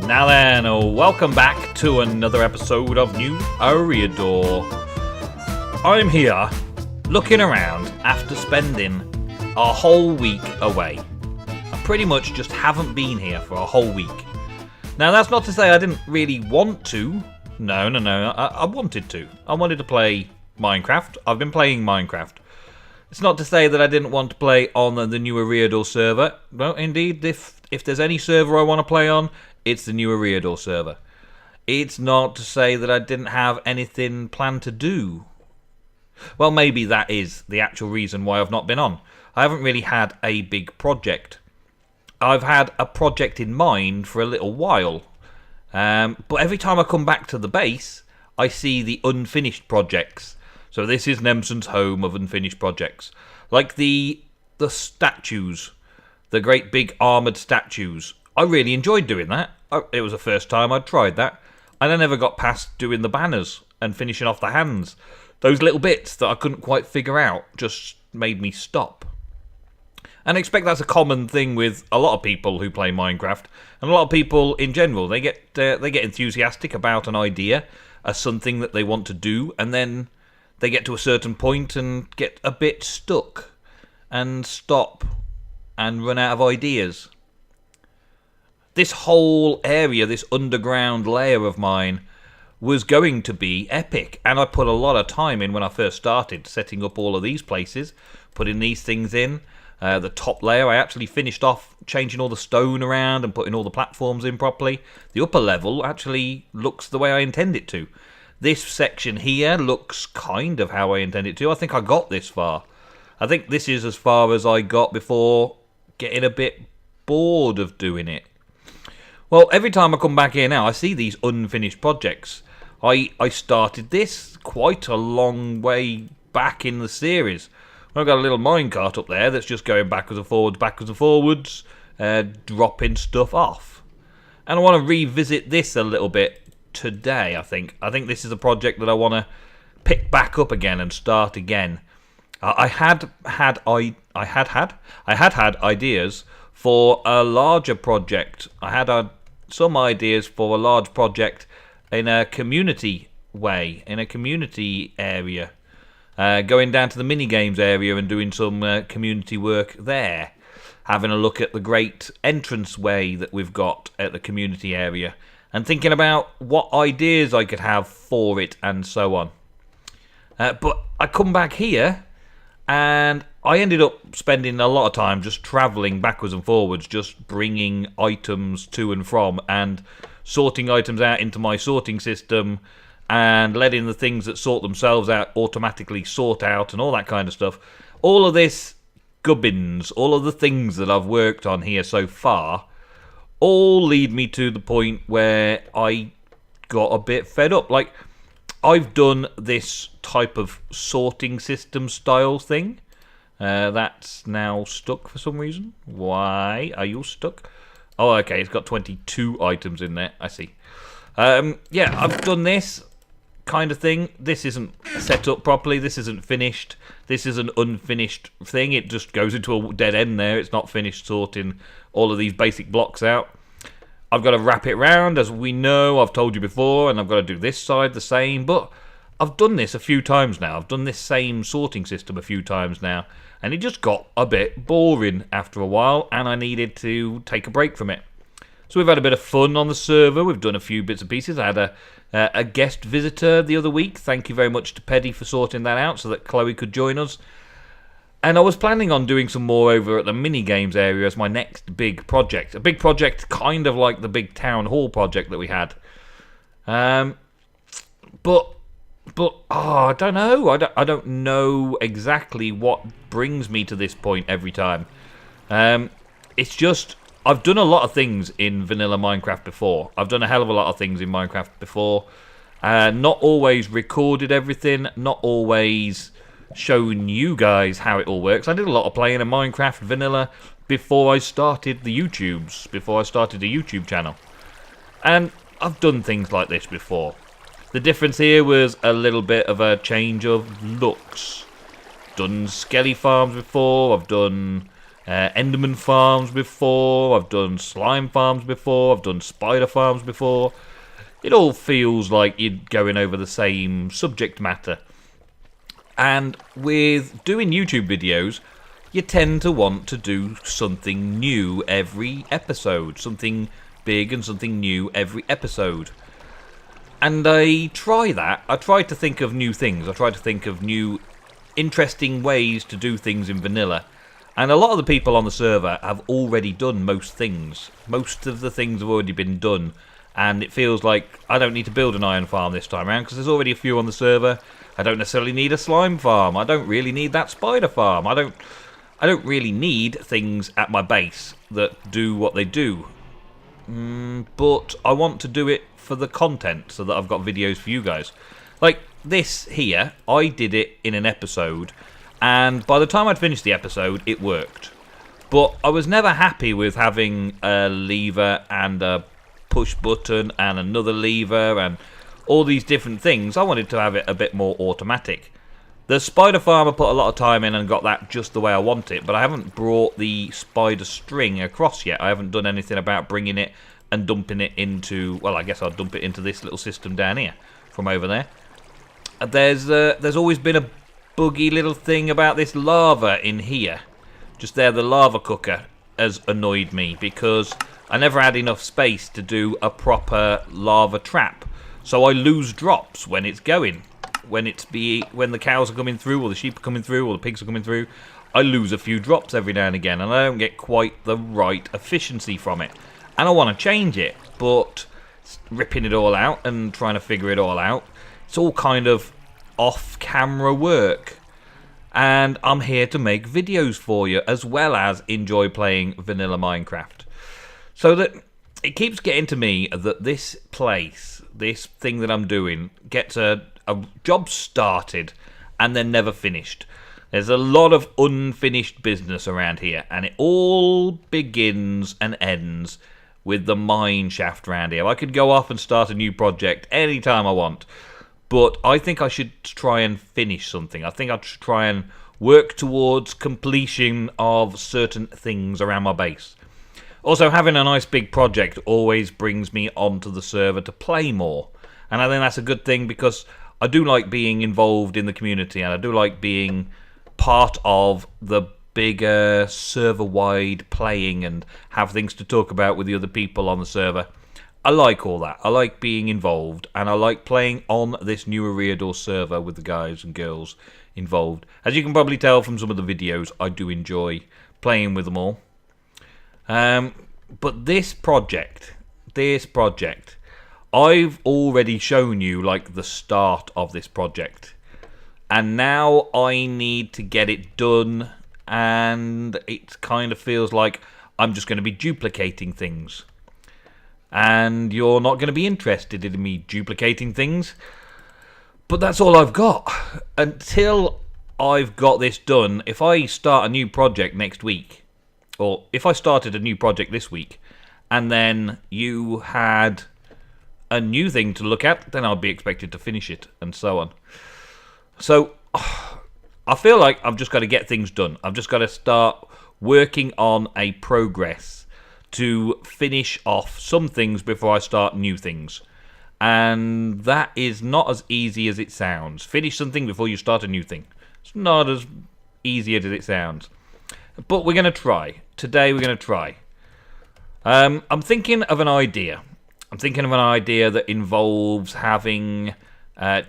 Now then, welcome back to another episode of New Eriador. I'm here, looking around after spending a whole week away. I pretty much just haven't been here for a whole week. Now that's not to say I didn't really want to. No, I wanted to. I wanted to play Minecraft. I've been playing Minecraft. It's not to say that I didn't want to play on the new Eriador server. No, indeed, if there's any server I want to play on, it's the new Eriador server. It's not to say that I didn't have anything planned to do. Well, maybe that is the actual reason why I've not been on. I haven't really had a big project. I've had a project in mind for a little while. But every time I come back to the base, I see the unfinished projects. So this is Nemsun's home of unfinished projects. Like the statues, the great big armoured statues. I really enjoyed doing that. It was the first time I'd tried that. And I never got past doing the banners and finishing off the hands. Those little bits that I couldn't quite figure out just made me stop. And I expect that's a common thing with a lot of people who play Minecraft. And a lot of people in general. They get enthusiastic about an idea as something that they want to do. And then they get to a certain point and get a bit stuck. And stop. And run out of ideas. This whole area, this underground layer of mine, was going to be epic, and I put a lot of time in when I first started, setting up all of these places, putting these things in. The top layer, I actually finished off changing all the stone around and putting all the platforms in properly. The upper level actually looks the way I intend it to. This section here looks kind of how I intend it to. I think I got this far. I think this is as far as I got before getting a bit bored of doing it. Well, every time I come back here now, I see these unfinished projects. I started this quite a long way back in the series. I've got a little minecart up there that's just going backwards and forwards, dropping stuff off. And I want to revisit this a little bit today, I think. I think this is a project that I want to pick back up again and start again. I had ideas for a larger project. I had some ideas for a large project in a community way, in a community area. Going down to the mini-games area and doing some community work there. Having a look at the great entrance way that we've got at the community area. And thinking about what ideas I could have for it and so on. But I come back here and I ended up spending a lot of time just travelling backwards and forwards, just bringing items to and from and sorting items out into my sorting system and letting the things that sort themselves out automatically sort out and all that kind of stuff. All of this gubbins, all of the things that I've worked on here so far, all lead me to the point where I got a bit fed up. Like, I've done this type of sorting system style thing. That's now stuck for some reason. Why are you stuck? Oh, okay, it's got 22 items in there. I see. Yeah, I've done this kind of thing. This isn't set up properly. This isn't finished. This is an unfinished thing. It just goes into a dead end there. It's not finished sorting all of these basic blocks out. I've got to wrap it round, as we know. I've told you before, and I've got to do this side the same. But I've done this a few times now. I've done this same sorting system a few times now. And it just got a bit boring after a while, and I needed to take a break from it. So we've had a bit of fun on the server. We've done a few bits and pieces. I had a guest visitor the other week. Thank you very much to Peddy for sorting that out so that Chloe could join us. And I was planning on doing some more over at the mini-games area as my next big project. A big project kind of like the big town hall project that we had. But I don't know. I don't know exactly what brings me to this point every time. It's just, I've done a lot of things in vanilla Minecraft before. I've done a hell of a lot of things in Minecraft before. Not always recorded everything. Not always shown you guys how it all works. I did a lot of playing in Minecraft vanilla before I started the YouTubes. Before I started a YouTube channel. And I've done things like this before. The difference here was a little bit of a change of looks. Done skelly farms before. I've done Enderman farms before, I've done slime farms before, I've done spider farms before. It all feels like you're going over the same subject matter. And with doing YouTube videos, you tend to want to do something new every episode. Something big and something new every episode. And I try that. I try to think of new things. I try to think of new, interesting ways to do things in vanilla. And a lot of the people on the server have already done most things. Most of the things have already been done. And it feels like I don't need to build an iron farm this time around because there's already a few on the server. I don't necessarily need a slime farm. I don't really need that spider farm. I don't really need things at my base that do what they do. But I want to do it for the content so that I've got videos for you guys. Like this here, I did it in an episode, and by the time I'd finished the episode, it worked. But I was never happy with having a lever and a push button and another lever and all these different things. I wanted to have it a bit more automatic. The spider farm I put a lot of time in and got that just the way I want it, but I haven't brought the spider string across yet. I haven't done anything about bringing it and dumping it into, well, I guess I'll dump it into this little system down here from over there. There's always been a buggy little thing about this lava in here. Just there, the lava cooker has annoyed me because I never had enough space to do a proper lava trap. So I lose drops when it's going. When the cows are coming through, or the sheep are coming through, or the pigs are coming through, I lose a few drops every now and again, and I don't get quite the right efficiency from it. And I want to change it, but ripping it all out and trying to figure it all out, it's all kind of off-camera work. And I'm here to make videos for you, as well as enjoy playing vanilla Minecraft. So that it keeps getting to me that this place, this thing that I'm doing, gets a job started and then never finished. There's a lot of unfinished business around here, and it all begins and ends with the mine shaft around here. I could go off and start a new project anytime I want, but I think I should try and finish something. I think I should try and work towards completion of certain things around my base. Also, having a nice big project always brings me onto the server to play more, and I think that's a good thing because I do like being involved in the community, and I do like being part of the bigger server-wide playing and have things to talk about with the other people on the server. I like all that. I like being involved, and I like playing on this new Eriador server with the guys and girls involved. As you can probably tell from some of the videos, I do enjoy playing with them all. But this project, I've already shown you like the start of this project, and now I need to get it done, and it kind of feels like I'm just going to be duplicating things, and you're not going to be interested in me duplicating things, but that's all I've got until I've got this done. If I start a new project next week, or if I started a new project this week and then you had a new thing to look at, then I'll be expected to finish it, and so on. So I feel like I've just got to get things done. I've just got to start working on a progress to finish off some things before I start new things. And that is not as easy as it sounds. Finish something before you start a new thing. It's not as easy as it sounds. But we're going to try. Today we're going to try. I'm thinking of an idea. I'm thinking of an idea that involves having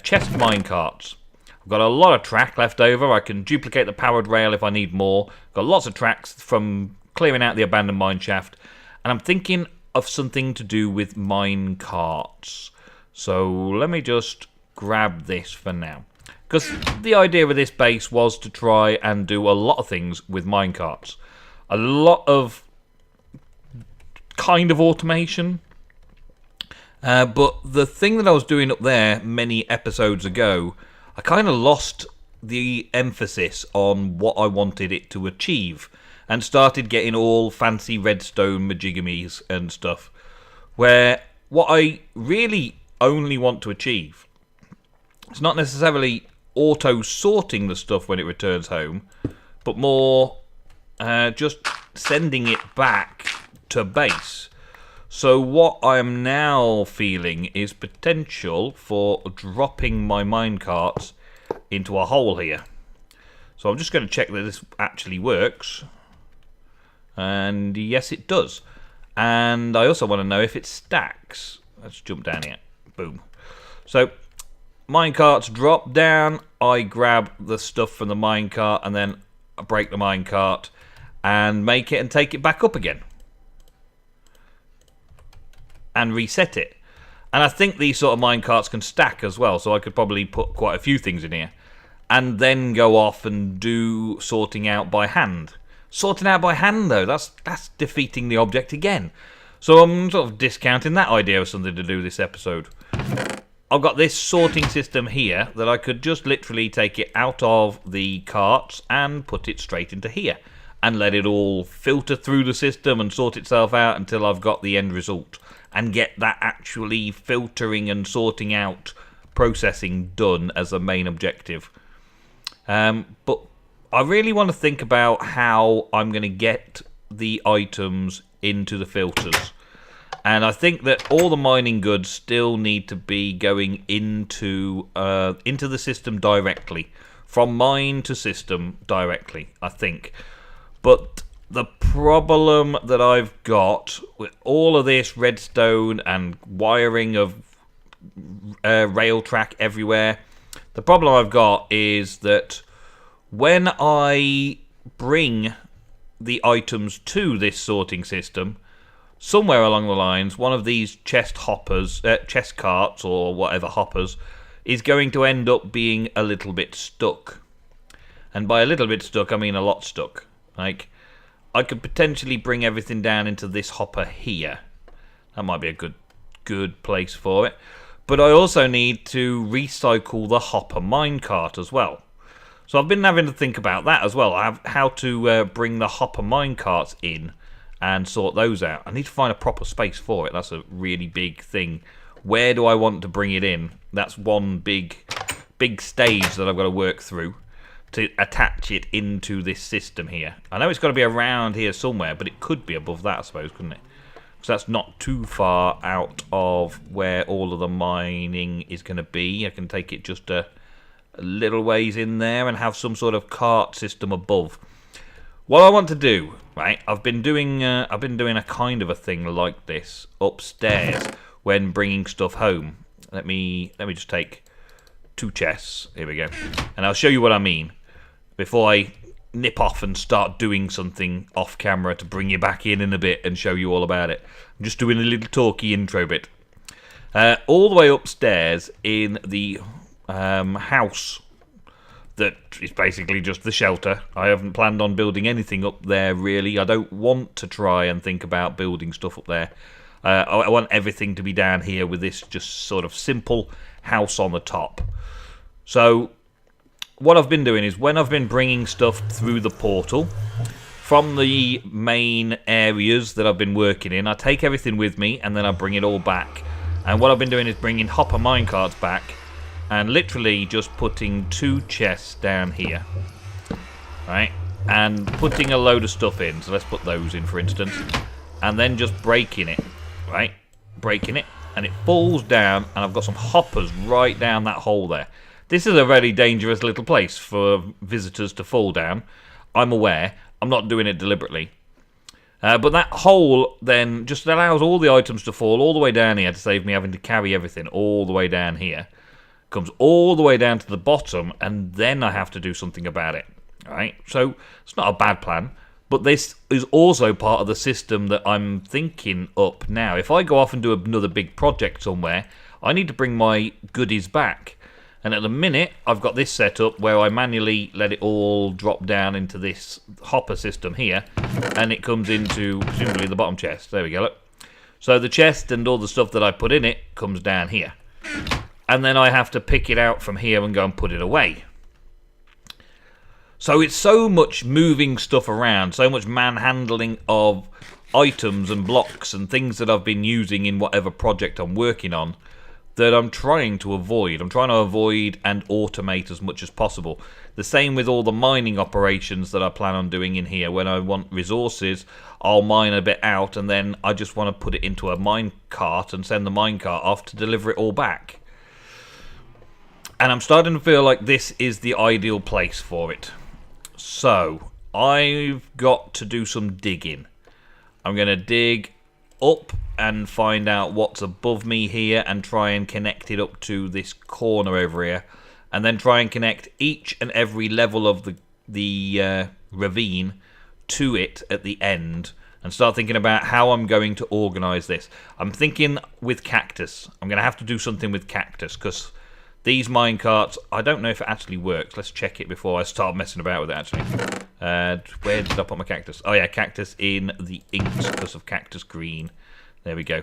chest minecarts. I've got a lot of track left over. I can duplicate the powered rail if I need more. Got lots of tracks from clearing out the abandoned mine shaft. And I'm thinking of something to do with mine carts. So let me just grab this for now. Because the idea with this base was to try and do a lot of things with mine carts. A lot of kind of automation. But the thing that I was doing up there many episodes ago, I kind of lost the emphasis on what I wanted it to achieve and started getting all fancy redstone majigamies and stuff, where what I really only want to achieve, it's not necessarily auto-sorting the stuff when it returns home, but more just sending it back to base. So what I am now feeling is potential for dropping my minecarts into a hole here. So I'm just going to check that this actually works. And yes, it does. And I also want to know if it stacks. Let's jump down here. Boom. So minecarts drop down. I grab the stuff from the minecart and then I break the minecart and make it and take it back up again. And reset it. And I think these sort of minecarts can stack as well, so I could probably put quite a few things in here. And then go off and do sorting out by hand. Sorting out by hand, though, that's defeating the object again. So I'm sort of discounting that idea of something to do this episode. I've got this sorting system here that I could just literally take it out of the carts and put it straight into here. And let it all filter through the system and sort itself out until I've got the end result. And get that actually filtering and sorting out processing done as a main objective. But I really want to think about how I'm going to get the items into the filters. And I think that all the mining goods still need to be going into the system directly. From mine to system directly, I think. But the problem that I've got with all of this redstone and wiring of rail track everywhere, the problem I've got is that when I bring the items to this sorting system, somewhere along the lines, one of these chest carts or whatever hoppers is going to end up being a little bit stuck. And by a little bit stuck, I mean a lot stuck. Like, I could potentially bring everything down into this hopper here. That might be a good place for it. But I also need to recycle the hopper minecart as well. So I've been having to think about that as well. How to bring the hopper minecarts in and sort those out. I need to find a proper space for it. That's a really big thing. Where do I want to bring it in? That's one big stage that I've got to work through to attach it into this system here. I know it's got to be around here somewhere, but it could be above that, I suppose, couldn't it? Because that's not too far out of where all of the mining is going to be. I can take it just a little ways in there and have some sort of cart system above. What I want to do, right? I've been doing a kind of a thing like this upstairs when bringing stuff home. Let me just take 2 chests. Here we go, and I'll show you what I mean before I nip off and start doing something off camera to bring you back in a bit and show you all about it. I'm just doing a little talky intro bit. All the way upstairs in the house that is basically just the shelter. I haven't planned on building anything up there really. I don't want to try and think about building stuff up there. I want everything to be down here with this just sort of simple house on the top. So what I've been doing is when I've been bringing stuff through the portal from the main areas that I've been working in, I take everything with me and then I bring it all back. And what I've been doing is bringing hopper minecarts back and literally just putting 2 chests down here, right? And putting a load of stuff in. So let's put those in, for instance, and then just breaking it, right? Breaking it, and it falls down, and I've got some hoppers right down that hole there. This is a very dangerous little place for visitors to fall down. I'm aware. I'm not doing it deliberately. But that hole then just allows all the items to fall all the way down here to save me having to carry everything all the way down here. Comes all the way down to the bottom, and then I have to do something about it. Right? So it's not a bad plan. But this is also part of the system that I'm thinking up now. If I go off and do another big project somewhere, I need to bring my goodies back. And at the minute, I've got this set up where I manually let it all drop down into this hopper system here. And it comes into, presumably, the bottom chest. There we go, look. So the chest and all the stuff that I put in it comes down here. And then I have to pick it out from here and go and put it away. So it's so much moving stuff around, so much manhandling of items and blocks and things that I've been using in whatever project I'm working on, that I'm trying to avoid. I'm trying to avoid and automate as much as possible. The same with all the mining operations that I plan on doing in here. When I want resources, I'll mine a bit out, and then I just want to put it into a mine cart and send the mine cart off to deliver it all back. And I'm starting to feel like this is the ideal place for it. So, I've got to do some digging. I'm going to dig up and find out what's above me here and try and connect it up to this corner over here. And then try and connect each and every level of the ravine to it at the end. And start thinking about how I'm going to organise this. I'm thinking with cactus. I'm going to have to do something with cactus because these minecarts, I don't know if it actually works. Let's check it before I start messing about with it, actually. Where did I put my cactus? Oh, yeah, cactus in the inks because of cactus green. There we go.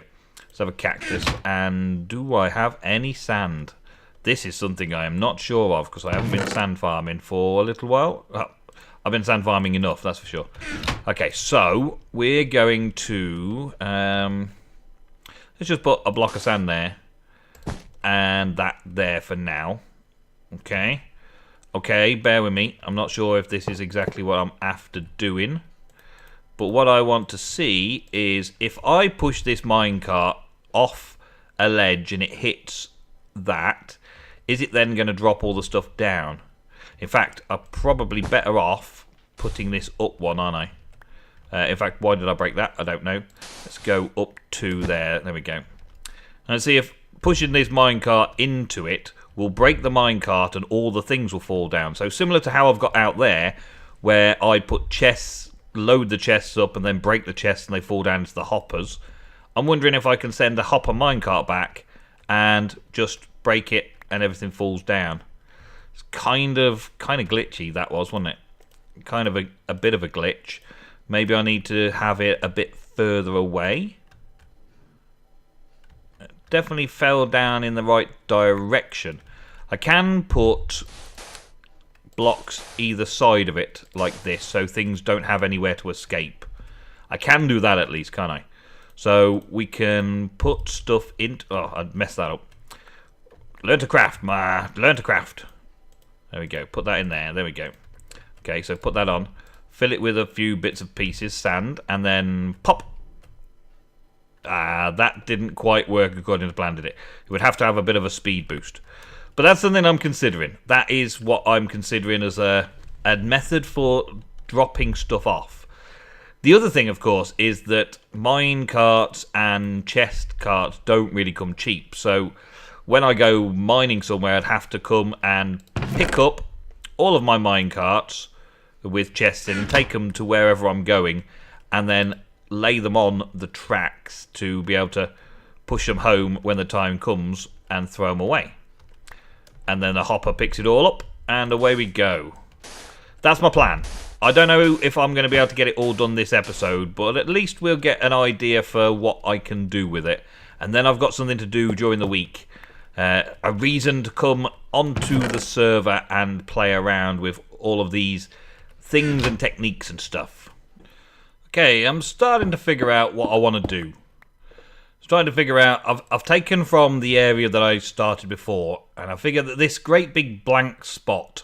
Let's have a cactus. And do I have any sand? This is something I am not sure of because I haven't been sand farming for a little while. Oh, I've been sand farming enough, that's for sure. Okay, so we're going to... let's just put a block of sand there. And that there for now. Okay. Okay, bear with me. I'm not sure if this is exactly what I'm after doing. But what I want to see is if I push this minecart off a ledge and it hits that, is it then going to drop all the stuff down? In fact, I'm probably better off putting this up one, aren't I? In fact, why did I break that? I don't know. Let's go up to there. There we go. And see if pushing this minecart into it will break the minecart and all the things will fall down. So similar to how I've got out there, where I put chests, load the chests up and then break the chests and they fall down into the hoppers. I'm wondering if I can send a hopper minecart back and just break it and everything falls down. It's kind of glitchy, that was, wasn't it? Kind of a bit of a glitch. Maybe I need to have it a bit further away. It definitely fell down in the right direction. I can put blocks either side of it like this so things don't have anywhere to escape. I can do that at least, can't I? So we can put stuff into... Oh, I messed that up. Learn to craft, ma. Learn to craft. There we go. Put that in there. There we go. Okay, so put that on. Fill it with a few bits of pieces, sand, and then pop. That didn't quite work according to plan, did it? It would have to have a bit of a speed boost. But that's something I'm considering. That is what I'm considering as a method for dropping stuff off. The other thing, of course, is that mine carts and chest carts don't really come cheap. So when I go mining somewhere, I'd have to come and pick up all of my mine carts with chests in and take them to wherever I'm going and then lay them on the tracks to be able to push them home when the time comes and throw them away. And then the hopper picks it all up and away we go. That's my plan. I don't know if I'm going to be able to get it all done this episode, but at least we'll get an idea for what I can do with it. And then I've got something to do during the week. A reason to come onto the server and play around with all of these things and techniques and stuff. Okay, I'm starting to figure out what I want to do. I'm trying to figure out... I've taken from the area that I started before, and I figured that this great big blank spot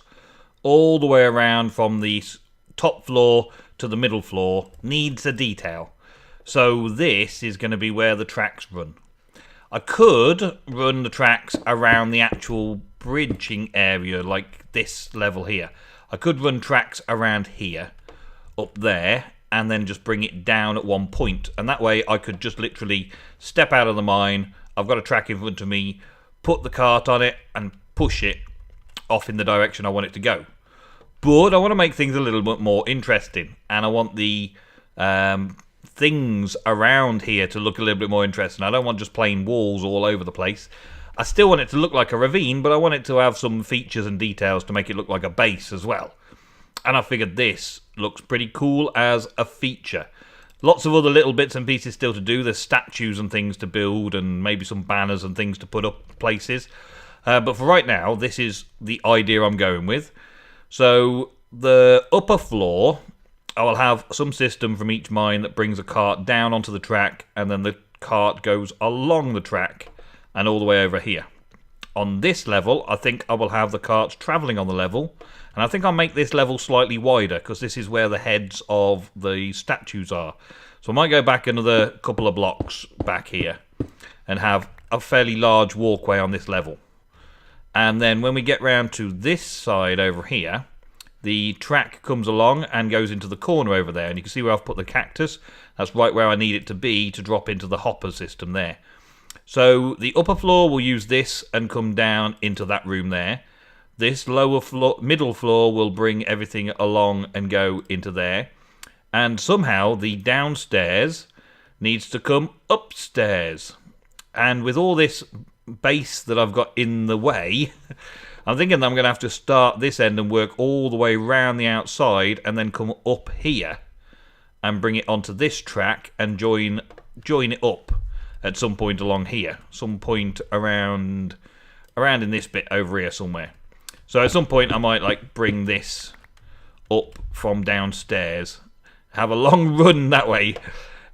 all the way around from the top floor to the middle floor needs a detail. So this is going to be where the tracks run. I could run the tracks around the actual bridging area like this level here. I could run tracks around here, up there, and then just bring it down at one point. And that way I could just literally step out of the mine. I've got a track in front of me, put the cart on it, and push it off in the direction I want it to go. But I want to make things a little bit more interesting. And I want the things around here to look a little bit more interesting. I don't want just plain walls all over the place. I still want it to look like a ravine, but I want it to have some features and details to make it look like a base as well. And I figured this looks pretty cool as a feature. Lots of other little bits and pieces still to do. There's statues and things to build and maybe some banners and things to put up places. But for right now, this is the idea I'm going with. So the upper floor, I will have some system from each mine that brings a cart down onto the track, and then the cart goes along the track and all the way over here. On this level, I think I will have the carts travelling on the level, and I think I'll make this level slightly wider because this is where the heads of the statues are. So I might go back another couple of blocks back here and have a fairly large walkway on this level. And then when we get round to this side over here, the track comes along and goes into the corner over there, and you can see where I've put the cactus. That's right where I need it to be to drop into the hopper system there. So the upper floor will use this and come down into that room there. This lower floor, middle floor will bring everything along and go into there. And somehow the downstairs needs to come upstairs. And with all this base that I've got in the way, I'm thinking that I'm going to have to start this end and work all the way around the outside and then come up here and bring it onto this track and join it up at some point along here. Some point around in this bit over here somewhere. So at some point I might like bring this up from downstairs, have a long run that way.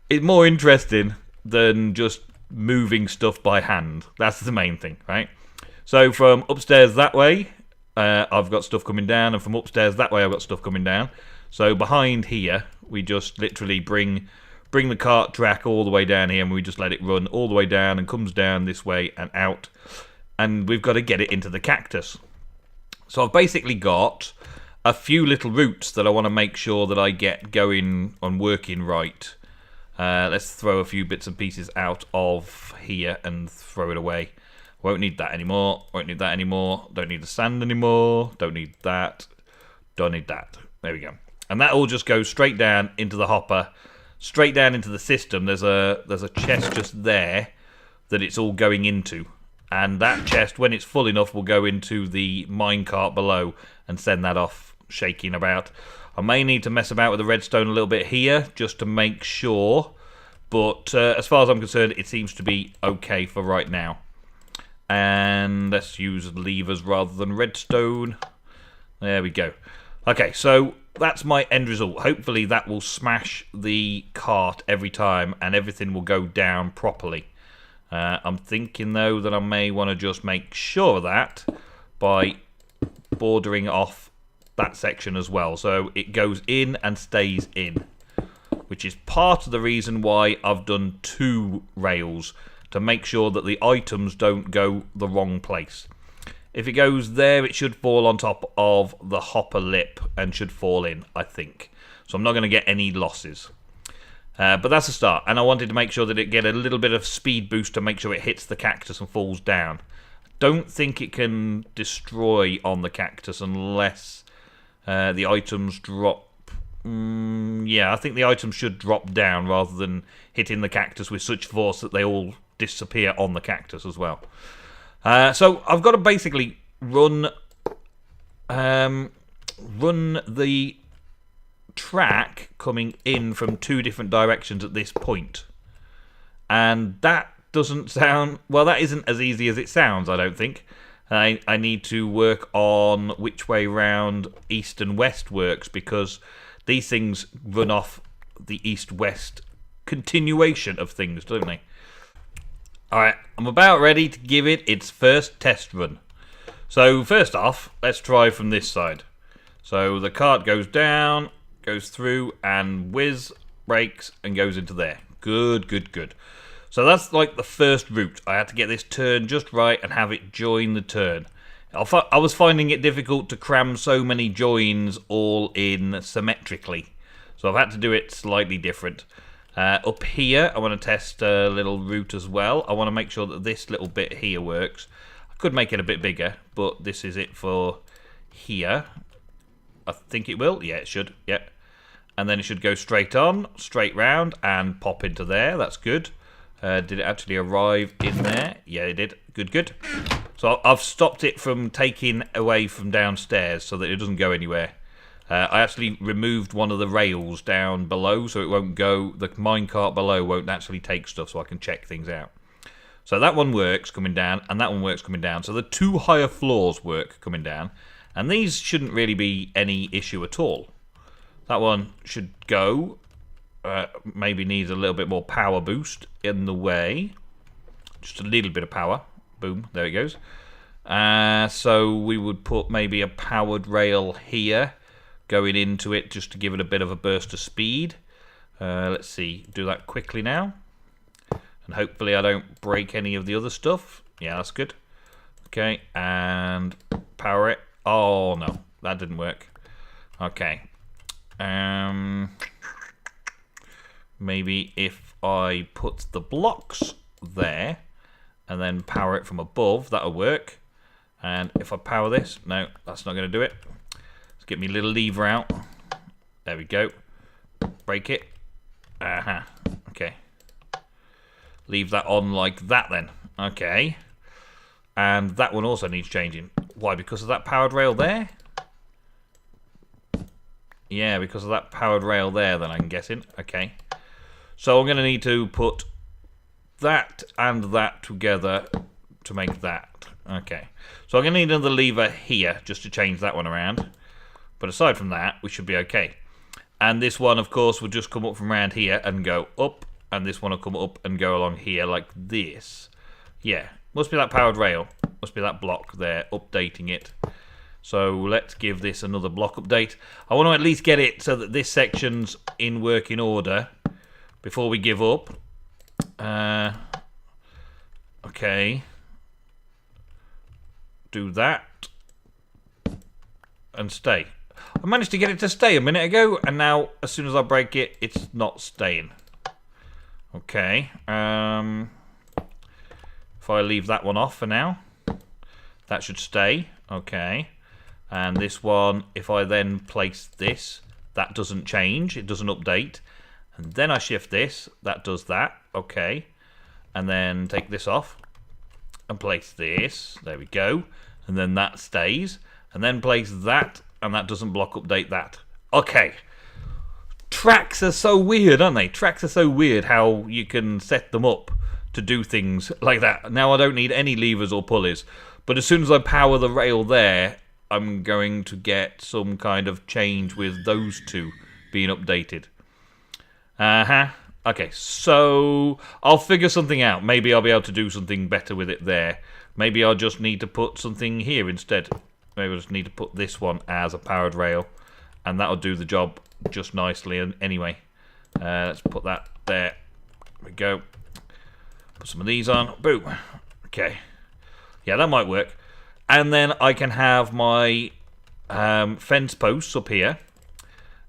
It's more interesting than just moving stuff by hand. That's the main thing, right? So from upstairs that way, I've got stuff coming down, and from upstairs that way I've got stuff coming down. So behind here, we just literally bring the cart track all the way down here, and we just let it run all the way down and comes down this way and out. And we've got to get it into the cactus. So I've basically got a few little routes that I want to make sure that I get going and working right. Let's throw a few bits and pieces out of here and throw it away. Won't need that anymore. Won't need that anymore. Don't need the sand anymore. Don't need that. Don't need that. There we go. And that all just goes straight down into the hopper, straight down into the system. There's a chest just there that it's all going into. And that chest, when it's full enough, will go into the minecart below and send that off shaking about. I may need to mess about with the redstone a little bit here just to make sure. But as far as I'm concerned, it seems to be okay for right now. And let's use levers rather than redstone. There we go. Okay, so that's my end result. Hopefully that will smash the cart every time and everything will go down properly. I'm thinking though that I may want to just make sure of that by bordering off that section as well, so it goes in and stays in, which is part of the reason why I've done 2 rails, to make sure that the items don't go the wrong place. If it goes there, it should fall on top of the hopper lip and should fall in, I think. So I'm not going to get any losses. But that's a start, and I wanted to make sure that it get a little bit of speed boost to make sure it hits the cactus and falls down. Don't think it can destroy on the cactus unless the items drop. Yeah, I think the items should drop down rather than hitting the cactus with such force that they all disappear on the cactus as well. So I've got to basically run the track coming in from 2 different directions at this point. And that doesn't sound... well, that isn't as easy as it sounds, I don't think. I need to work on which way round east and west works, because these things run off the east-west continuation of things, don't they? Alright, I'm about ready to give it its first test run. So first off, let's try from this side. So the cart goes down, goes through, and whiz, brakes, and goes into there. Good, good, good. So that's like the first route. I had to get this turn just right and have it join the turn. I was finding it difficult to cram so many joins all in symmetrically. So I've had to do it slightly different. Up here, I want to test a little route as well. I want to make sure that this little bit here works. I could make it a bit bigger, but this is it for here. I think it will. Yeah, it should. Yeah. And then it should go straight on, straight round, and pop into there. That's good. Did it actually arrive in there? Yeah, it did. Good, good. So I've stopped it from taking away from downstairs so that it doesn't go anywhere. I actually removed one of the rails down below so it won't go, the minecart below won't actually take stuff, so I can check things out. So that one works coming down, and that one works coming down. So the 2 higher floors work coming down, and these shouldn't really be any issue at all. That one should go. Maybe needs a little bit more power boost in the way. Just a little bit of power. Boom, there it goes. So we would put maybe a powered rail here going into it just to give it a bit of a burst of speed. Let's see, do that quickly now. And hopefully I don't break any of the other stuff. Yeah, that's good. Okay, and power it. Oh, no, that didn't work. Okay. Maybe if I put the blocks there and then power it from above, that'll work. And if I power this, no, that's not going to do it. Let's get me a little lever out. There we go. Break it. Okay. Leave that on like that then. Okay. And that one also needs changing. Why? Because of that powered rail there? Yeah, because of that powered rail there then, I'm guessing. Okay. So I'm going to need to put that and that together to make that. Okay. So I'm going to need another lever here just to change that one around. But aside from that, we should be okay. And this one, of course, will just come up from around here and go up. And this one will come up and go along here like this. Yeah. Must be that powered rail. Must be that block there, updating it. So let's give this another block update. I want to at least get it so that this section's in working order before we give up. Okay. Do that. And stay. I managed to get it to stay a minute ago, and now as soon as I break it, it's not staying. Okay. If I leave that one off for now, that should stay. Okay. And this one, if I then place this, that doesn't change. It doesn't update. And then I shift this, that does that. Okay. And then take this off and place this. There we go. And then that stays. And then place that, and that doesn't block update that. Okay. Tracks are so weird, aren't they? Tracks are so weird how you can set them up to do things like that. Now I don't need any levers or pulleys. But as soon as I power the rail there, I'm going to get some kind of change with those two being updated. Okay, so I'll figure something out. Maybe I'll be able to do something better with it there. Maybe I'll just need to put something here instead. Maybe I'll just need to put this one as a powered rail, and that'll do the job just nicely. And anyway, let's put that there. There we go. Put some of these on. Boom. Okay. Yeah, that might work. And then I can have my fence posts up here,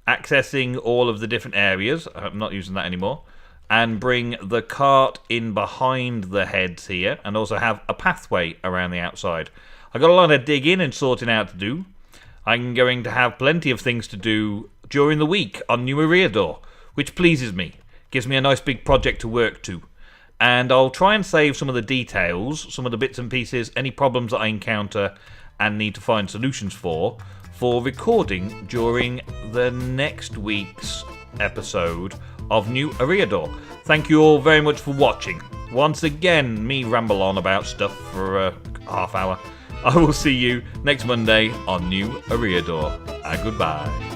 accessing all of the different areas. I'm not using that anymore. And bring the cart in behind the heads here, and also have a pathway around the outside. I've got a lot of digging and sorting out to do. I'm going to have plenty of things to do during the week on New Eriador, which pleases me. Gives me a nice big project to work to. And I'll try and save some of the details, some of the bits and pieces, any problems that I encounter and need to find solutions for recording during the next week's episode of New Eriador. Thank you all very much for watching. Once again, me ramble on about stuff for a half hour. I will see you next Monday on New Eriador. Goodbye.